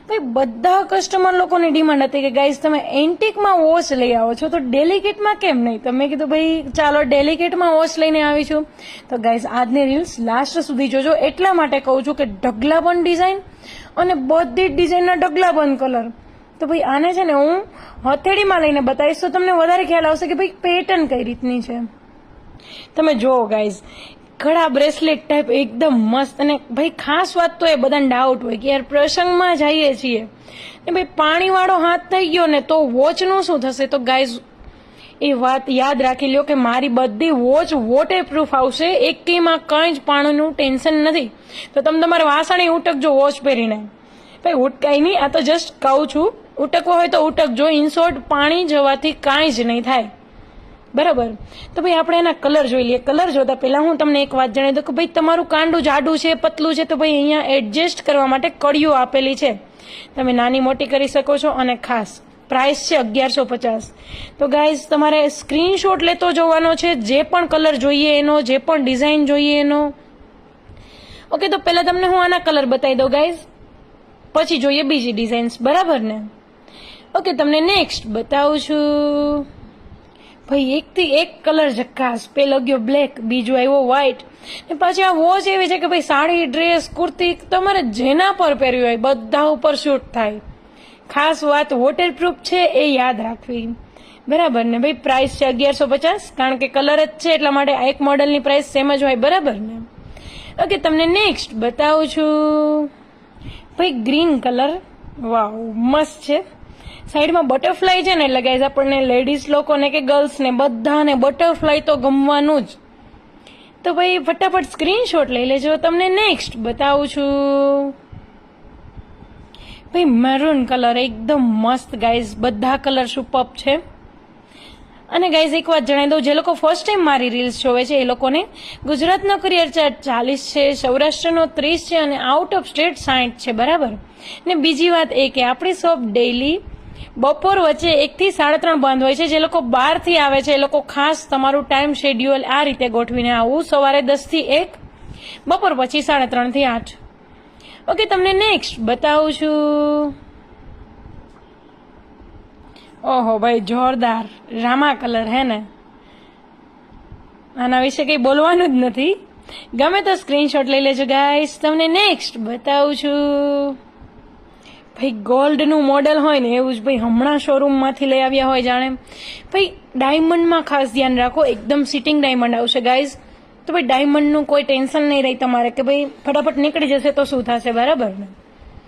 ભાઈ બધા કસ્ટમર લોકોની ડિમાન્ડ હતી કે ગાઈઝ તમે એન્ટિકમાં વોચ લઈ આવો છો તો ડેલિકેટમાં કેમ નહીં. તો મેં કીધું ભાઈ ચાલો ડેલિકેટમાં વોચ લઈને આવી છું. તો ગાઈઝ આજની રીલ્સ લાસ્ટ સુધી જોજો. એટલા માટે કહું છું કે ઢગલાબંધ ડિઝાઇન અને બધી જ ડિઝાઇનના ઢગલાબંધ કલર. તો ભાઈ આને છે ને હું હથેળીમાં લઈને બતાવીશ તો તમને વધારે ખ્યાલ આવશે કે ભાઈ પેટર્ન કઈ રીતની છે. તમે જુઓ ગાઈઝ, ગળા બ્રેસલેટ ટાઈપ એકદમ મસ્ત. અને ભાઈ ખાસ વાત તો એ બધાને ડાઉટ હોય કે યાર પ્રસંગમાં જઈએ છીએ ને ભાઈ પાણીવાળો હાથ થઈ ગયો ને તો વોચનું શું થશે. તો ગાઈઝ એ વાત યાદ રાખી લ્યો કે મારી બધી વોચ વોટરપ્રૂફ આવશે. એકેયમાં કંઈ જ પાણીનું ટેન્શન નથી. તો તમે તમારા વાસણે ઉટકજો વોચ પહેરીને. ભાઈ ઉટકાય નહીં, આ તો જસ્ટ કહું છું. ઉટકવો હોય તો ઉટકજો. ઇન શોર્ટ પાણી જવાથી કાંઈ જ નહીં થાય, બરાબર. તો ભાઈ આપણે એના કલર જોઈ લઈએ. કલર જોતા પહેલા હું તમને એક વાત જણાવી દઉં કે ભાઈ તમારું કાંડું જાડું છે, પતલું છે, તો ભાઈ અહીંયા એડજસ્ટ કરવા માટે કડીઓ આપેલી છે. તમે નાની મોટી કરી શકો છો. અને ખાસ પ્રાઇસ છે 1150. તો ગાઈઝ તમારે સ્ક્રીનશોટ લેતો જોવાનો છે, જે પણ કલર જોઈએ એનો, જે પણ ડિઝાઇન જોઈએ એનો. ઓકે, તો પહેલા તમને હું આના કલર બતાવી દઉં ગાઈઝ, પછી જોઈએ બીજી ડિઝાઇન્સ, બરાબર ને. ઓકે, તમને નેક્સ્ટ બતાવું છું. ભાઈ એકથી એક કલર ઝકાસ. પેલો ગયો બ્લેક, બીજો આવ્યો વ્હાઈટ, ને પાછી આ વોચ એવી છે કે ભાઈ સાડી, ડ્રેસ, કુર્તી તમારે જેના પર પહેરવી હોય બધા ઉપર શૂટ થાય. ખાસ વાત વોટરપ્રૂફ છે એ યાદ રાખવી, બરાબર ને. ભાઈ પ્રાઇસ છે 1150, કારણ કે કલર જ છે એટલા માટે એક મોડલની પ્રાઇસ સેમ જ હોય, બરાબર ને. ઓકે, તમને નેક્સ્ટ બતાવું છું. ભાઈ ગ્રીન કલર, વાવ મસ્ત છે. સાઈડમાં બટરફ્લાય છે ને એટલે ગાઈઝ આપણને લેડીઝ લોકોને કે ગર્લ્સને બધાને બટરફ્લાય તો ગમવાનું જ. તો ભાઈ ફટાફટ સ્ક્રીનશોટ લઈ લેજો. તમને નેક્સ્ટ બતાવું છું. ભાઈ મેરૂન કલર એકદમ મસ્ત ગાઈઝ. બધા કલર સુપર્બ છે. અને ગાઈઝ એક વાત જણાવી દઉં, જે લોકો ફર્સ્ટ ટાઈમ મારી રીલ્સ જોવે છે એ લોકોને ગુજરાતનો કુરિયર ચાર્જ 40 છે, સૌરાષ્ટ્રનો 30 છે અને આઉટ ઓફ સ્ટેટ 60 છે, બરાબર ને. બીજી વાત એ કે આપણી શોપ ડેઈલી બપોર વચ્ચે 1 થી 3:30 બંધ હોય છે. જે લોકો બહારથી આવે છે એ લોકો ખાસ તમારું ટાઈમ શેડ્યુલ આ રીતે ગોઠવીને આવવું. સવારે 10 થી 1, બપોર પછી 3:30 થી 8. ઓકે, તમને નેક્સ્ટ બતાવું છું. ઓહો ભાઈ જોરદાર રામા કલર હે ને. આના વિશે કંઈ બોલવાનું જ નથી. ગમે તો સ્ક્રીનશોટ લઈ લેજો ગાઈસ. તમને નેક્સ્ટ બતાવું છું. ભાઈ ગોલ્ડનું મોડેલ હોય ને એવું જ ભાઈ હમણાં શોરૂમમાંથી લઈ આવ્યા હોય જાણે. ભાઈ ડાયમંડમાં ખાસ ધ્યાન રાખો, એકદમ સિટિંગ ડાયમંડ આવશે ગાઈઝ. તો ભાઈ ડાયમંડનું કોઈ ટેન્શન નહીં રહી તમારે કે ભાઈ ફટાફટ નીકળી જશે તો શું થશે, બરાબર ને.